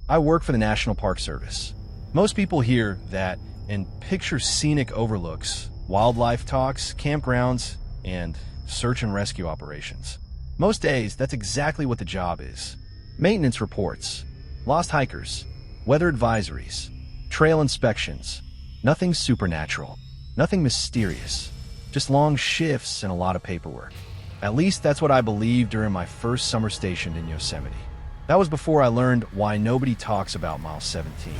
I work for the National Park Service. Most people hear that and picture scenic overlooks, wildlife talks, campgrounds, and search and rescue operations. Most days, that's exactly what the job is. Maintenance reports, lost hikers, weather advisories, trail inspections. Nothing supernatural, nothing mysterious, just long shifts and a lot of paperwork. At least that's what I believed during my first summer stationed in Yosemite. That was before I learned why nobody talks about Mile 17,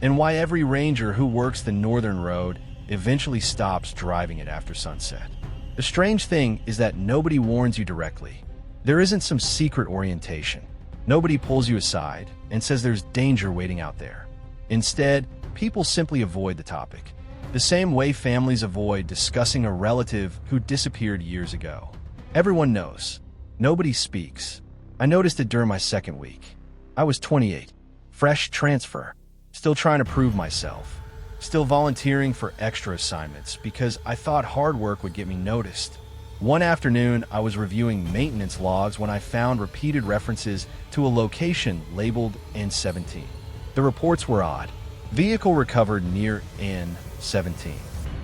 and why every ranger who works the northern road eventually stops driving it after sunset. The strange thing is that nobody warns you directly. There isn't some secret orientation. Nobody pulls you aside and says there's danger waiting out there. Instead, people simply avoid the topic, the same way families avoid discussing a relative who disappeared years ago. Everyone knows. Nobody speaks. I noticed it during my second week. I was 28, fresh transfer, still trying to prove myself, still volunteering for extra assignments because I thought hard work would get me noticed. One afternoon, I was reviewing maintenance logs when I found repeated references to a location labeled N17. The reports were odd. Vehicle recovered near N17.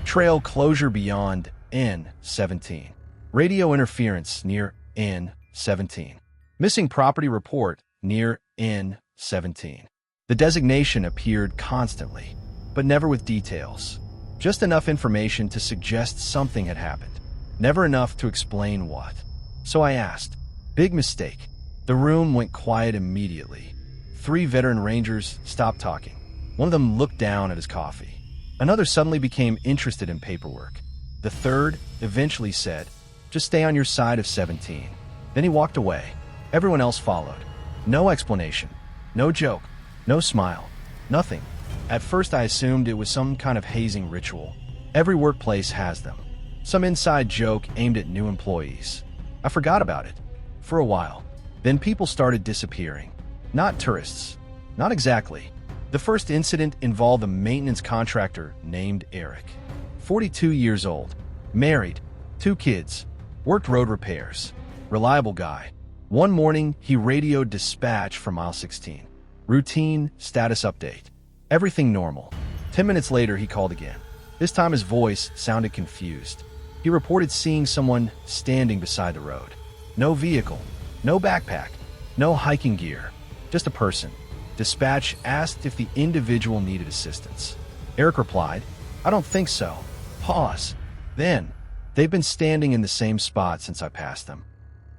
Trail closure beyond N17. Radio interference near N17. Missing property report near N17. The designation appeared constantly, but never with details. Just enough information to suggest something had happened. Never enough to explain what. So I asked. Big mistake. The room went quiet immediately. 3 veteran rangers stopped talking. One of them looked down at his coffee. Another suddenly became interested in paperwork. The third eventually said, "Just stay on your side of 17." Then he walked away. Everyone else followed. No explanation. No joke. No smile. Nothing. At first I assumed it was some kind of hazing ritual. Every workplace has them. Some inside joke aimed at new employees. I forgot about it. For a while. Then people started disappearing. Not tourists. Not exactly. The first incident involved a maintenance contractor named Eric. 42 years old. Married. 2 kids. Worked road repairs. Reliable guy. One morning, he radioed dispatch from Mile 16. Routine status update. Everything normal. 10 minutes later, he called again. This time his voice sounded confused. He reported seeing someone standing beside the road. No vehicle. No backpack. No hiking gear. Just a person. Dispatch asked if the individual needed assistance. Eric replied, "I don't think so." Pause. Then, "They've been standing in the same spot since I passed them."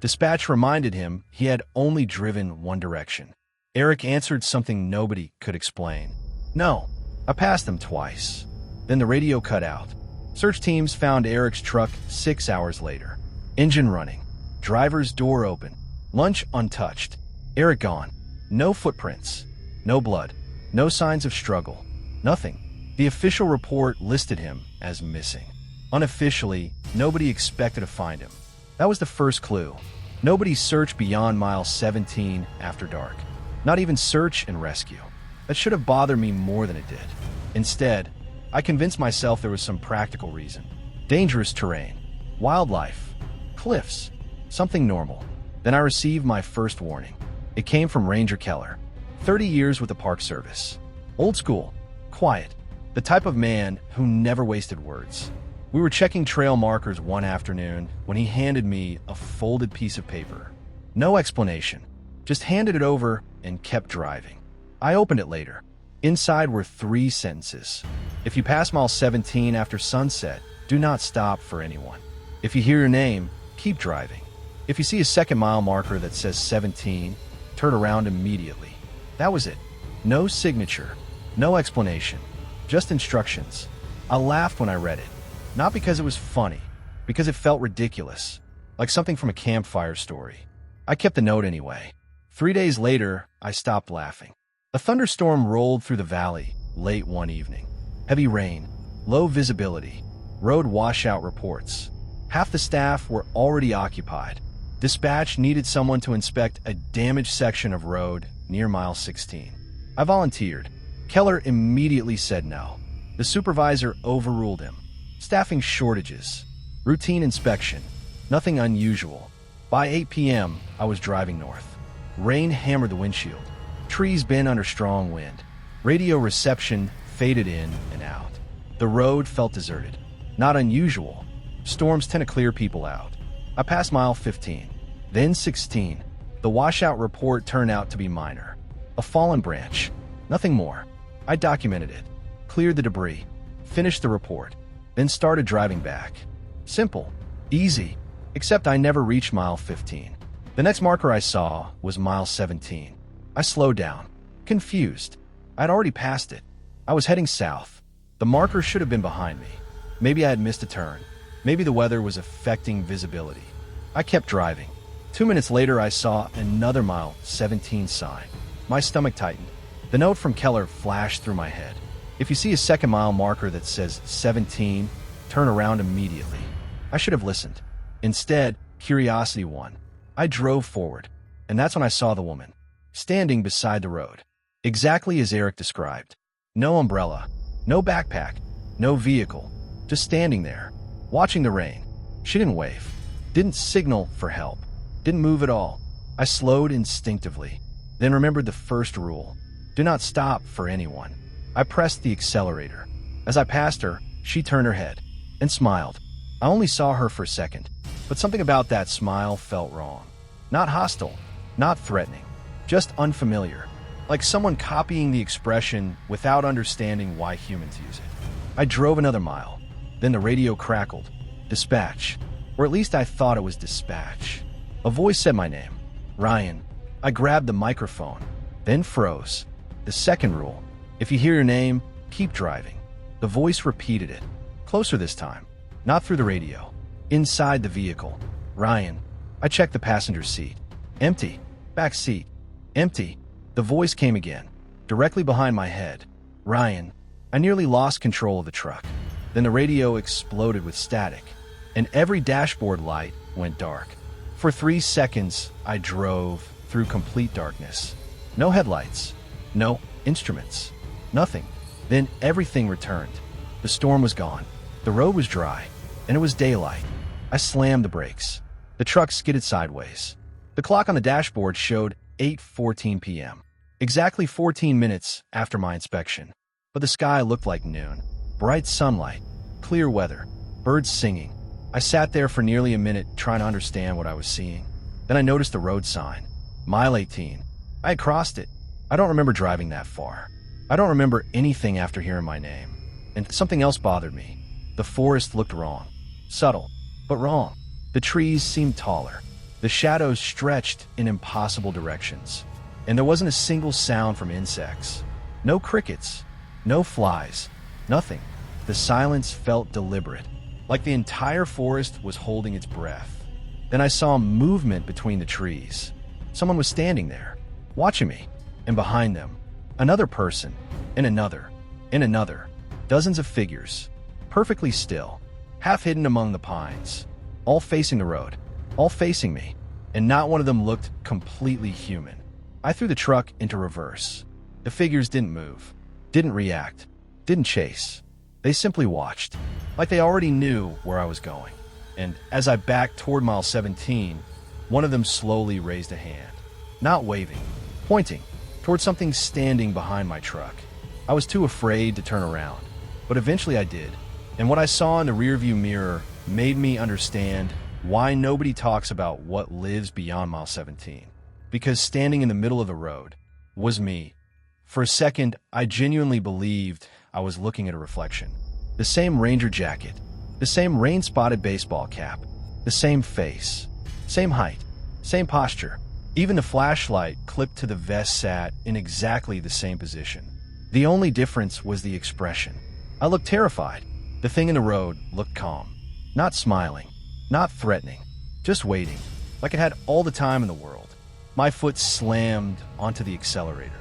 Dispatch reminded him he had only driven one direction. Eric answered something nobody could explain. "No, I passed them twice." Then the radio cut out. Search teams found Eric's truck 6 hours later. Engine running. Driver's door open. Lunch untouched. Eric gone. No footprints. No blood. No signs of struggle. Nothing. The official report listed him as missing. Unofficially, nobody expected to find him. That was the first clue. Nobody searched beyond Mile 17 after dark. Not even search and rescue. That should have bothered me more than it did. Instead, I convinced myself there was some practical reason. Dangerous terrain. Wildlife. Cliffs. Something normal. Then I received my first warning. It came from Ranger Keller. 30 years with the Park Service. Old school. Quiet. The type of man who never wasted words. We were checking trail markers one afternoon when he handed me a folded piece of paper. No explanation. Just handed it over and kept driving. I opened it later. Inside were 3 sentences. If you pass Mile 17 after sunset, do not stop for anyone. If you hear your name, keep driving. If you see a second mile marker that says 17, turn around immediately. That was it. No signature. No explanation. Just instructions. I laughed when I read it. Not because it was funny, because it felt ridiculous. Like something from a campfire story. I kept the note anyway. 3 days later, I stopped laughing. A thunderstorm rolled through the valley late one evening. Heavy rain, low visibility, road washout reports. Half the staff were already occupied. Dispatch needed someone to inspect a damaged section of road near Mile 16. I volunteered. Keller immediately said no. The supervisor overruled him. Staffing shortages. Routine inspection. Nothing unusual. By 8 p.m., I was driving north. Rain hammered the windshield. Trees bent under strong wind. Radio reception faded in and out. The road felt deserted. Not unusual. Storms tend to clear people out. I passed mile 15, then 16. The washout report turned out to be minor. A fallen branch. Nothing more. I documented it, cleared the debris, finished the report, then started driving back. Simple. Easy. Except I never reached mile 15. The next marker I saw was mile 17. I slowed down, confused. I'd already passed it. I was heading south. The marker should have been behind me. Maybe I had missed a turn. Maybe the weather was affecting visibility. I kept driving. 2 minutes later, I saw another mile 17 sign. My stomach tightened. The note from Keller flashed through my head. If you see a second mile marker that says 17, turn around immediately. I should have listened. Instead, curiosity won. I drove forward, and that's when I saw the woman, standing beside the road. Exactly as Eric described. No umbrella, no backpack, no vehicle, just standing there, watching the rain. She didn't wave, didn't signal for help, didn't move at all. I slowed instinctively, then remembered the first rule. Do not stop for anyone. I pressed the accelerator. As I passed her, she turned her head and smiled. I only saw her for a second, but something about that smile felt wrong. Not hostile, not threatening, just unfamiliar, like someone copying the expression without understanding why humans use it. I drove another mile. Then the radio crackled. Dispatch. Or at least I thought it was dispatch. A voice said my name. Ryan. I grabbed the microphone, then froze. The second rule. If you hear your name, keep driving. The voice repeated it. Closer this time. Not through the radio. Inside the vehicle. Ryan. I checked the passenger seat. Empty. Back seat. Empty. The voice came again, directly behind my head. Ryan. I nearly lost control of the truck. Then the radio exploded with static, and every dashboard light went dark. For 3 seconds, I drove through complete darkness. No headlights. No instruments. Nothing. Then everything returned. The storm was gone. The road was dry, and it was daylight. I slammed the brakes. The truck skidded sideways. The clock on the dashboard showed 8:14 p.m., exactly 14 minutes after my inspection. But the sky looked like noon. Bright sunlight, clear weather, birds singing. I sat there for nearly a minute trying to understand what I was seeing. Then I noticed the road sign. Mile 18. I had crossed it. I don't remember driving that far. I don't remember anything after hearing my name. And something else bothered me. The forest looked wrong. Subtle, but wrong. The trees seemed taller. The shadows stretched in impossible directions. And there wasn't a single sound from insects. No crickets. No flies. Nothing. The silence felt deliberate, like the entire forest was holding its breath. Then I saw movement between the trees. Someone was standing there, watching me, and behind them, another person, and another, and another. Dozens of figures, perfectly still, half hidden among the pines, all facing the road, all facing me, and not one of them looked completely human. I threw the truck into reverse. The figures didn't move, didn't react, didn't chase. They simply watched, like they already knew where I was going. And as I backed toward mile 17, one of them slowly raised a hand, not waving, pointing toward something standing behind my truck. I was too afraid to turn around, but eventually I did. And what I saw in the rearview mirror made me understand why nobody talks about what lives beyond mile 17. Because standing in the middle of the road was me. For a second, I genuinely believed I was looking at a reflection. The same Ranger jacket, the same rain-spotted baseball cap, the same face, same height, same posture. Even the flashlight clipped to the vest sat in exactly the same position. The only difference was the expression. I looked terrified. The thing in the road looked calm. Not smiling, not threatening, just waiting, like it had all the time in the world. My foot slammed onto the accelerator.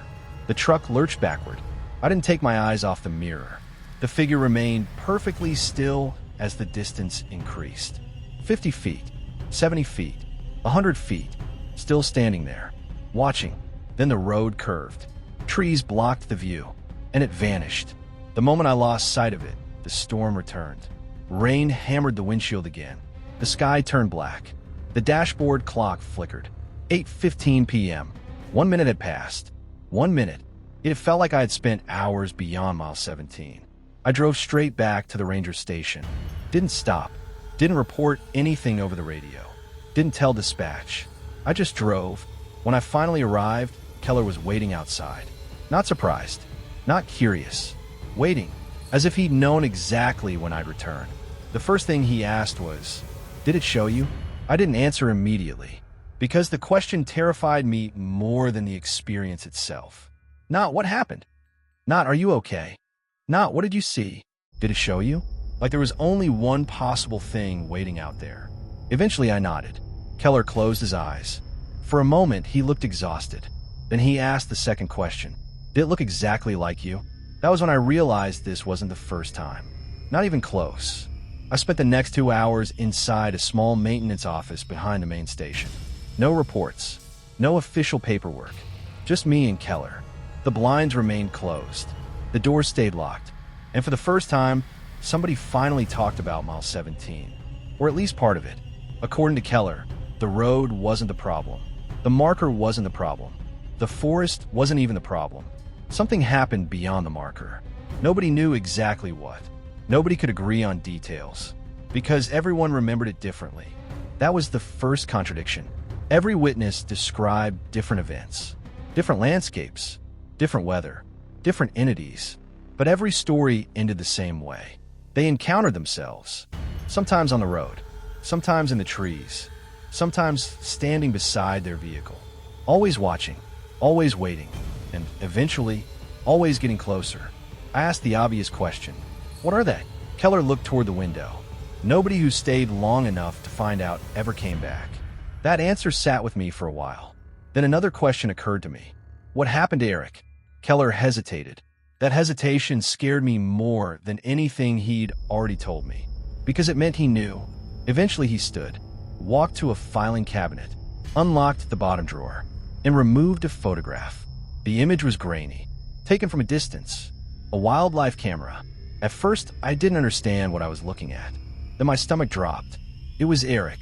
The truck lurched backward. I didn't take my eyes off the mirror. The figure remained perfectly still as the distance increased. 50 feet, 70 feet, 100 feet, still standing there, watching. Then the road curved. Trees blocked the view, and it vanished. The moment I lost sight of it, the storm returned. Rain hammered the windshield again. The sky turned black. The dashboard clock flickered. 8:15 p.m. 1 minute had passed. 1 minute. It felt like I had spent hours beyond mile 17. I drove straight back to the ranger station. Didn't stop. Didn't report anything over the radio. Didn't tell dispatch. I just drove. When I finally arrived, Keller was waiting outside. Not surprised. Not curious. Waiting. As if he'd known exactly when I'd return. The first thing he asked was, "Did it show you?" I didn't answer immediately, because the question terrified me more than the experience itself. Not "What happened?" Not "Are you okay?" Not "What did you see?" Did it show you? Like there was only one possible thing waiting out there. Eventually I nodded. Keller closed his eyes. For a moment he looked exhausted. Then he asked the second question. "Did it look exactly like you?" That was when I realized this wasn't the first time. Not even close. I spent the next 2 hours inside a small maintenance office behind the main station. No reports. No official paperwork. Just me and Keller. The blinds remained closed. The doors stayed locked. And for the first time, somebody finally talked about mile 17. Or at least part of it. According to Keller, the road wasn't the problem. The marker wasn't the problem. The forest wasn't even the problem. Something happened beyond the marker. Nobody knew exactly what. Nobody could agree on details. Because everyone remembered it differently. That was the first contradiction. Every witness described different events. Different landscapes. Different weather. Different entities. But every story ended the same way. They encountered themselves. Sometimes on the road. Sometimes in the trees. Sometimes standing beside their vehicle. Always watching. Always waiting. And eventually, always getting closer. I asked the obvious question. "What are they?" Keller looked toward the window. Nobody who stayed long enough to find out ever came back. That answer sat with me for a while. Then another question occurred to me. What happened to Eric? Keller hesitated. That hesitation scared me more than anything he'd already told me. Because it meant he knew. Eventually he stood, walked to a filing cabinet, unlocked the bottom drawer, and removed a photograph. The image was grainy, taken from a distance. A wildlife camera. At first, I didn't understand what I was looking at. Then my stomach dropped. It was Eric,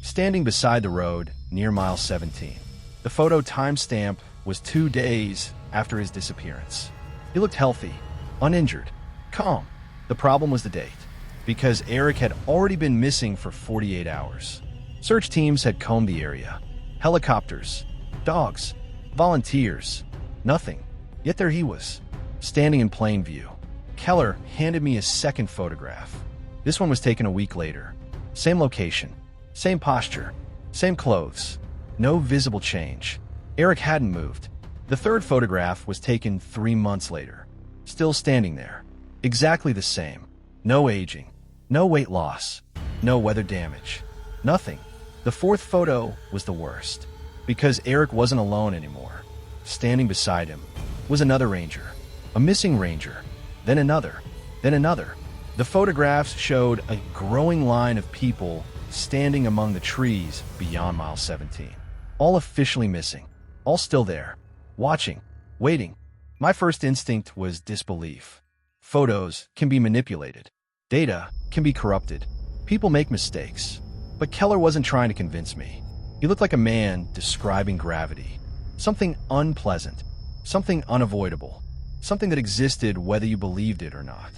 standing beside the road near mile 17. The photo timestamp was 2 days after his disappearance. He looked healthy, uninjured, calm. The problem was the date, because Eric had already been missing for 48 hours. Search teams had combed the area. Helicopters, dogs, volunteers. Nothing. Yet there he was, standing in plain view. Keller handed me a second photograph. This one was taken a week later. Same location, same posture, same clothes. No visible change. Eric hadn't moved. The third photograph was taken 3 months later. Still standing there. Exactly the same. No aging. No weight loss. No weather damage. Nothing. The fourth photo was the worst. Because Eric wasn't alone anymore. Standing beside him was another ranger. A missing ranger. Then another. Then another. The photographs showed a growing line of people standing among the trees beyond mile 17. All officially missing. All still there. Watching. Waiting. My first instinct was disbelief. Photos can be manipulated. Data can be corrupted. People make mistakes. But Keller wasn't trying to convince me. He looked like a man describing gravity. Something unpleasant. Something unavoidable. Something that existed whether you believed it or not.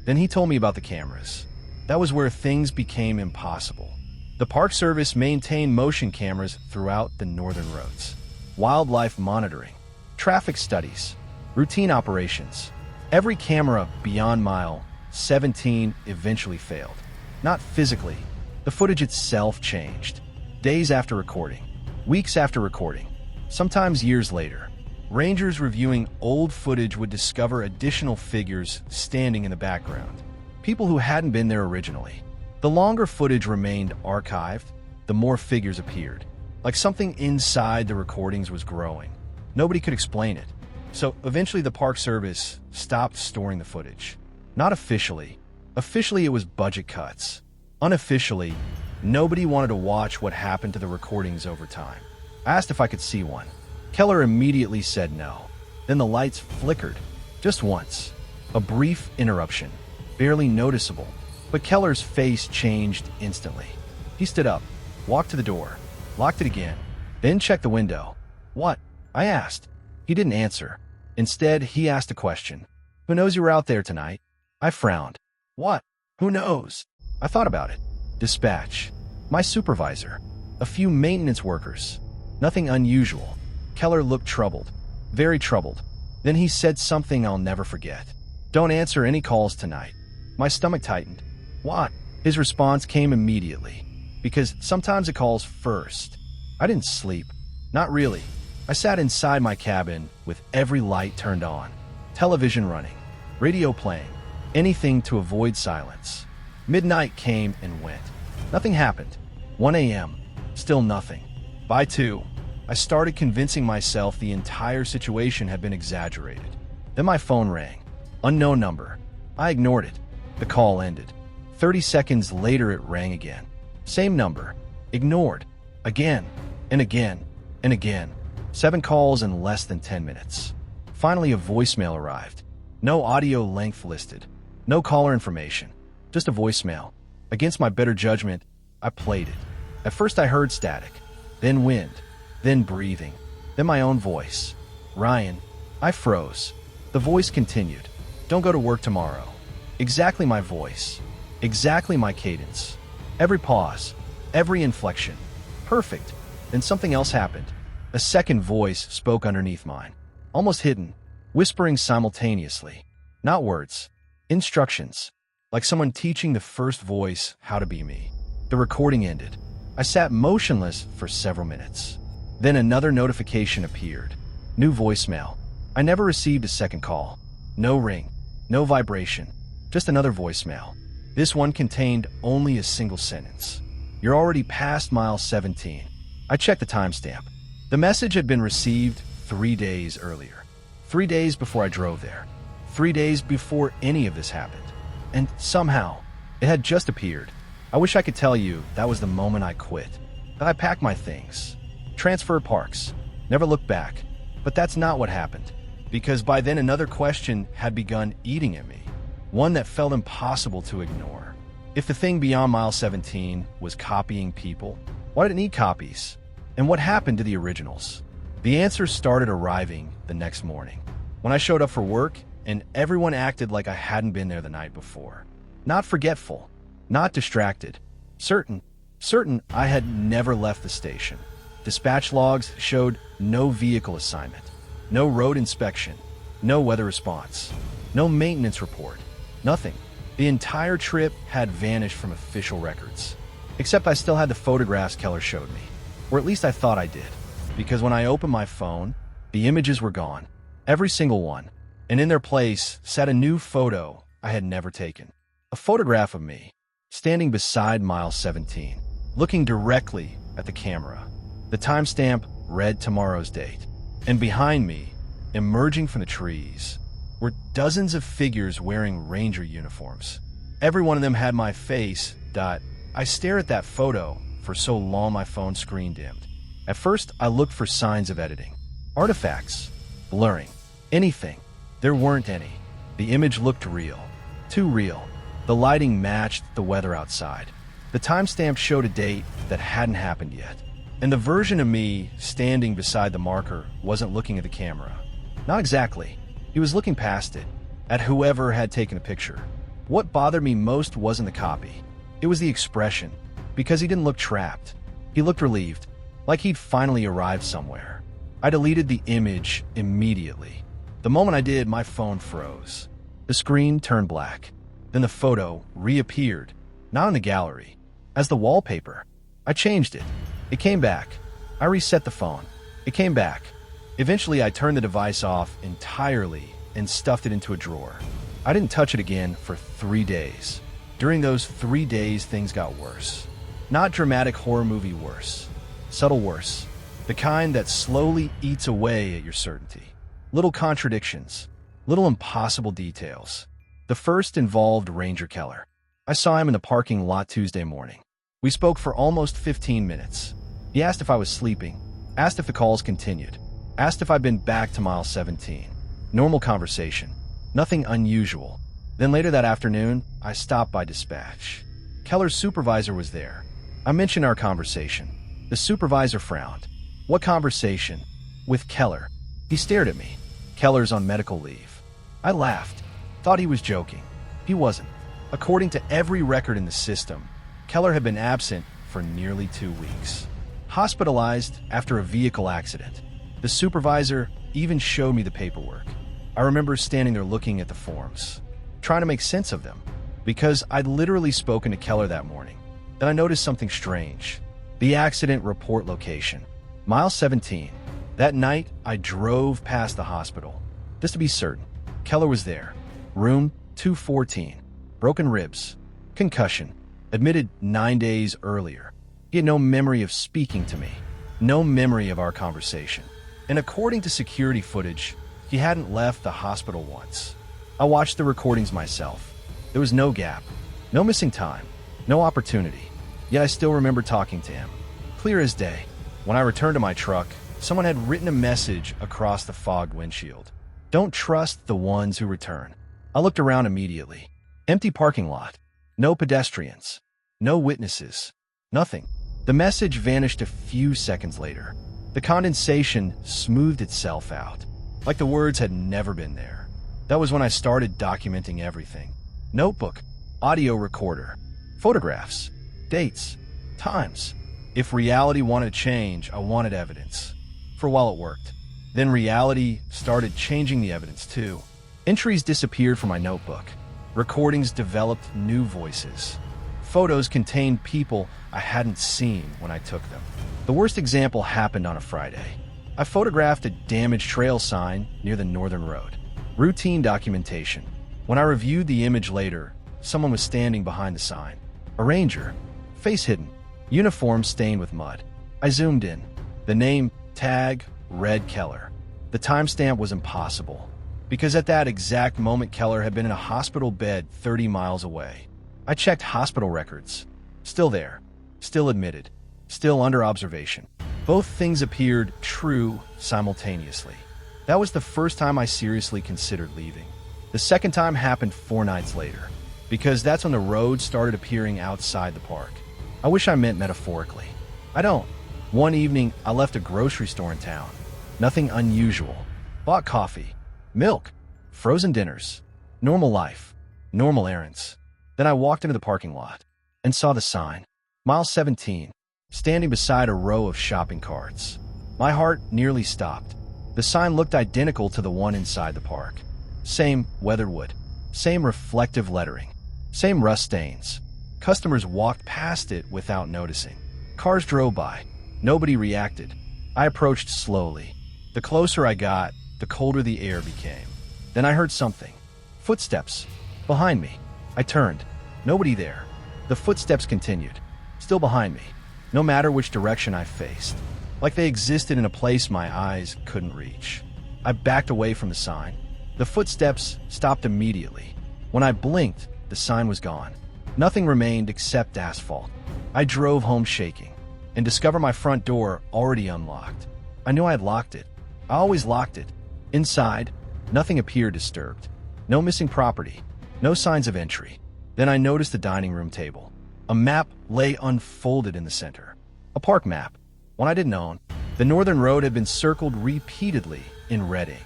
Then he told me about the cameras. That was where things became impossible. The Park Service maintained motion cameras throughout the northern roads. Wildlife monitoring. Traffic studies. Routine operations. Every camera beyond mile 17 eventually failed. Not physically. The footage itself changed. Days after recording. Weeks after recording. Sometimes years later. Rangers reviewing old footage would discover additional figures standing in the background. People who hadn't been there originally. The longer footage remained archived, the more figures appeared. Like something inside the recordings was growing. Nobody could explain it. So eventually the Park Service stopped storing the footage. Not officially. Officially it was budget cuts. Unofficially, nobody wanted to watch what happened to the recordings over time. I asked if I could see one. Keller immediately said no. Then the lights flickered. Just once. A brief interruption. Barely noticeable. But Keller's face changed instantly. He stood up, walked to the door, locked it again, then checked the window. "What?" I asked. He didn't answer. Instead, he asked a question. Who knows you were out there tonight? I frowned. What? Who knows? I thought about it. Dispatch. My supervisor. A few maintenance workers. Nothing unusual. Keller looked troubled. Very troubled. Then he said something I'll never forget. Don't answer any calls tonight. My stomach tightened. What? His response came immediately. Because sometimes it calls first. I didn't sleep. Not really. I sat inside my cabin with every light turned on. Television running. Radio playing. Anything to avoid silence. Midnight came and went. Nothing happened. 1 a.m. Still nothing. By 2, I started convincing myself the entire situation had been exaggerated. Then my phone rang. Unknown number. I ignored it. The call ended. 30 seconds later it rang again. Same number. Ignored. Again. And again. And again. 7 calls in less than 10 minutes. Finally a voicemail arrived. No audio length listed. No caller information. Just a voicemail. Against my better judgment, I played it. At first I heard static. Then wind. Then breathing. Then my own voice. Ryan. I froze. The voice continued. Don't go to work tomorrow. Exactly my voice. Exactly my cadence. Every pause. Every inflection. Perfect. Then something else happened. A second voice spoke underneath mine. Almost hidden. Whispering simultaneously. Not words. Instructions. Like someone teaching the first voice how to be me. The recording ended. I sat motionless for several minutes. Then another notification appeared. New voicemail. I never received a second call. No ring. No vibration. Just another voicemail. This one contained only a single sentence. You're already past mile 17. I checked the timestamp. The message had been received 3 days earlier. 3 days before I drove there. 3 days before any of this happened. And somehow, it had just appeared. I wish I could tell you that was the moment I quit. That I packed my things. Transferred parks. Never looked back. But that's not what happened. Because by then another question had begun eating at me. One that felt impossible to ignore. If the thing beyond mile 17 was copying people, why did it need copies? And what happened to the originals? The answers started arriving the next morning. When I showed up for work, and everyone acted like I hadn't been there the night before. Not forgetful. Not distracted. Certain I had never left the station. Dispatch logs showed no vehicle assignment. No road inspection. No weather response. No maintenance report. Nothing. The entire trip had vanished from official records. Except I still had the photographs Keller showed me. Or at least I thought I did. Because when I opened my phone, the images were gone. Every single one. And in their place sat a new photo I had never taken. A photograph of me, standing beside mile 17, looking directly at the camera. The timestamp read tomorrow's date. And behind me, emerging from the trees, were dozens of figures wearing ranger uniforms. Every one of them had my face. I stared at that photo for so long my phone screen dimmed. At first, I looked for signs of editing. Artifacts. Blurring. Anything. There weren't any. The image looked real. Too real. The lighting matched the weather outside. The timestamp showed a date that hadn't happened yet. And the version of me standing beside the marker wasn't looking at the camera. Not exactly. He was looking past it, at whoever had taken a picture. What bothered me most wasn't the copy. It was the expression, because he didn't look trapped. He looked relieved, like he'd finally arrived somewhere. I deleted the image immediately. The moment I did, my phone froze. The screen turned black. Then the photo reappeared, not in the gallery, as the wallpaper. I changed it. It came back. I reset the phone. It came back. Eventually, I turned the device off entirely and stuffed it into a drawer. I didn't touch it again for 3 days. During those 3 days, things got worse. Not dramatic horror movie worse. Subtle worse. The kind that slowly eats away at your certainty. Little contradictions. Little impossible details. The first involved Ranger Keller. I saw him in the parking lot Tuesday morning. We spoke for almost 15 minutes. He asked if I was sleeping, asked if the calls continued, asked if I'd been back to mile 17. Normal conversation. Nothing unusual. Then later that afternoon, I stopped by dispatch. Keller's supervisor was there. I mentioned our conversation. The supervisor frowned. What conversation? With Keller. He stared at me. Keller's on medical leave. I laughed. Thought he was joking. He wasn't. According to every record in the system, Keller had been absent for nearly 2 weeks. Hospitalized after a vehicle accident. The supervisor even showed me the paperwork. I remember standing there looking at the forms, trying to make sense of them, because I'd literally spoken to Keller that morning. Then I noticed something strange. The accident report location. Mile 17. That night, I drove past the hospital. Just to be certain, Keller was there. Room 214. Broken ribs. Concussion. Admitted 9 days earlier. He had no memory of speaking to me. No memory of our conversation. And according to security footage, he hadn't left the hospital once. I watched the recordings myself. There was no gap. No missing time. No opportunity. Yet I still remember talking to him. Clear as day. When I returned to my truck, someone had written a message across the fogged windshield. Don't trust the ones who return. I looked around immediately. Empty parking lot. No pedestrians. No witnesses. Nothing. The message vanished a few seconds later. The condensation smoothed itself out, like the words had never been there. That was when I started documenting everything. Notebook, audio recorder, photographs, dates, times. If reality wanted to change, I wanted evidence. For a while it worked. Then reality started changing the evidence too. Entries disappeared from my notebook. Recordings developed new voices. Photos contained people I hadn't seen when I took them. The worst example happened on a Friday. I photographed a damaged trail sign near the northern road. Routine documentation. When I reviewed the image later, someone was standing behind the sign. A ranger. Face hidden. Uniform stained with mud. I zoomed in. The name, tag, read Keller. The timestamp was impossible, because at that exact moment Keller had been in a hospital bed 30 miles away. I checked hospital records. Still there. Still admitted. Still under observation. Both things appeared true simultaneously. That was the first time I seriously considered leaving. The second time happened 4 nights later, because that's when the road started appearing outside the park. I wish I meant metaphorically. I don't. One evening, I left a grocery store in town. Nothing unusual. Bought coffee, milk, frozen dinners, normal life, normal errands. Then I walked into the parking lot and saw the sign, Mile 17, standing beside a row of shopping carts. My heart nearly stopped. The sign looked identical to the one inside the park. Same weathered wood, same reflective lettering, same rust stains. Customers walked past it without noticing. Cars drove by. Nobody reacted. I approached slowly. The closer I got, the colder the air became. Then I heard something. Footsteps. Behind me. I turned. Nobody there. The footsteps continued. Still behind me. No matter which direction I faced. Like they existed in a place my eyes couldn't reach. I backed away from the sign. The footsteps stopped immediately. When I blinked, the sign was gone. Nothing remained except asphalt. I drove home shaking and discovered my front door already unlocked. I knew I had locked it. I always locked it. Inside, nothing appeared disturbed. No missing property. No signs of entry. Then I noticed the dining room table. A map lay unfolded in the center. A park map. One I didn't own. The northern road had been circled repeatedly in red ink.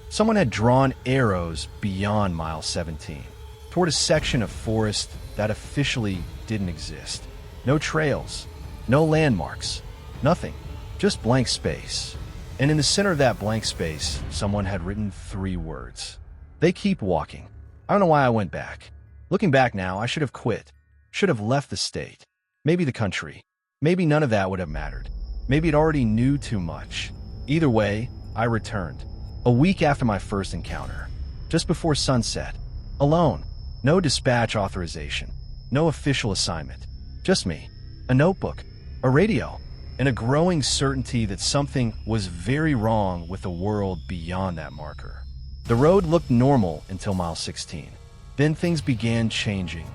Someone had drawn arrows beyond Mile 17, toward a section of forest that officially didn't exist. No trails. No landmarks. Nothing. Just blank space. And in the center of that blank space, someone had written 3 words. They keep walking. I don't know why I went back. Looking back now, I should have quit. Should have left the state. Maybe the country. Maybe none of that would have mattered. Maybe it already knew too much. Either way, I returned. A week after my first encounter. Just before sunset. Alone. No dispatch authorization. No official assignment. Just me. A notebook. A radio. And a growing certainty that something was very wrong with the world beyond that marker. The road looked normal until Mile 16. Then things began changing.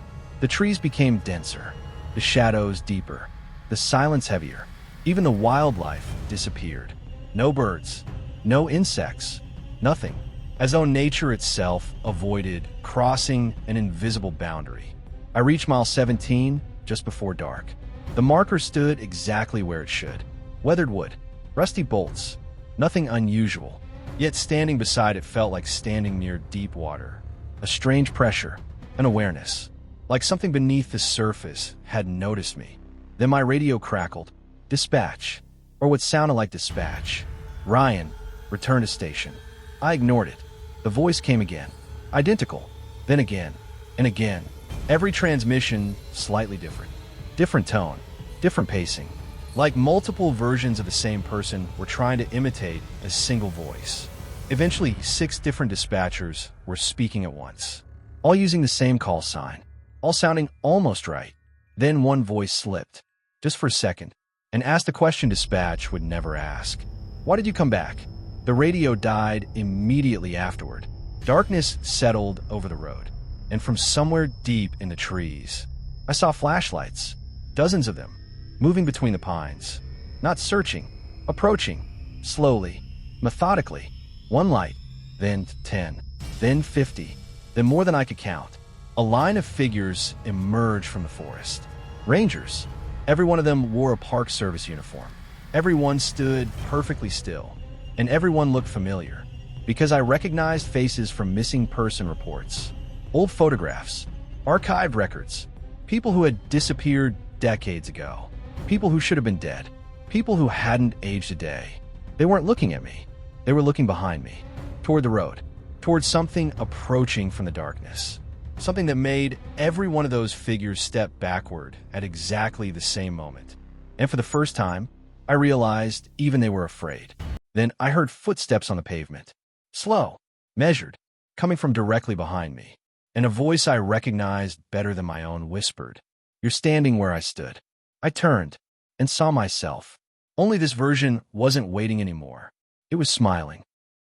The trees became denser, the shadows deeper, the silence heavier. Even the wildlife disappeared. No birds, no insects, nothing. As though nature itself avoided crossing an invisible boundary. I reached Mile 17 just before dark. The marker stood exactly where it should. Weathered wood, rusty bolts, nothing unusual. Yet standing beside it felt like standing near deep water. A strange pressure, an awareness, like something beneath the surface had noticed me. Then my radio crackled. Dispatch, or what sounded like dispatch. Ryan, return to station. I ignored it. The voice came again. Identical. Then again, and again. Every transmission slightly different. Different tone, different pacing. Like multiple versions of the same person were trying to imitate a single voice. Eventually, 6 different dispatchers were speaking at once, all using the same call sign, all sounding almost right. Then one voice slipped, just for a second, and asked a question dispatch would never ask. Why did you come back? The radio died immediately afterward. Darkness settled over the road, and from somewhere deep in the trees, I saw flashlights, dozens of them, moving between the pines. Not searching, approaching, slowly, methodically. One light, then 10, then 50, then more than I could count. A line of figures emerged from the forest. Rangers. Every one of them wore a Park Service uniform. Everyone stood perfectly still, and everyone looked familiar, because I recognized faces from missing person reports, old photographs, archived records, people who had disappeared decades ago, people who should have been dead, people who hadn't aged a day. They weren't looking at me. They were looking behind me, toward the road, toward something approaching from the darkness. Something that made every one of those figures step backward at exactly the same moment. And for the first time, I realized even they were afraid. Then I heard footsteps on the pavement. Slow, measured, coming from directly behind me. And a voice I recognized better than my own whispered, "You're standing where I stood." I turned and saw myself. Only this version wasn't waiting anymore. It was smiling.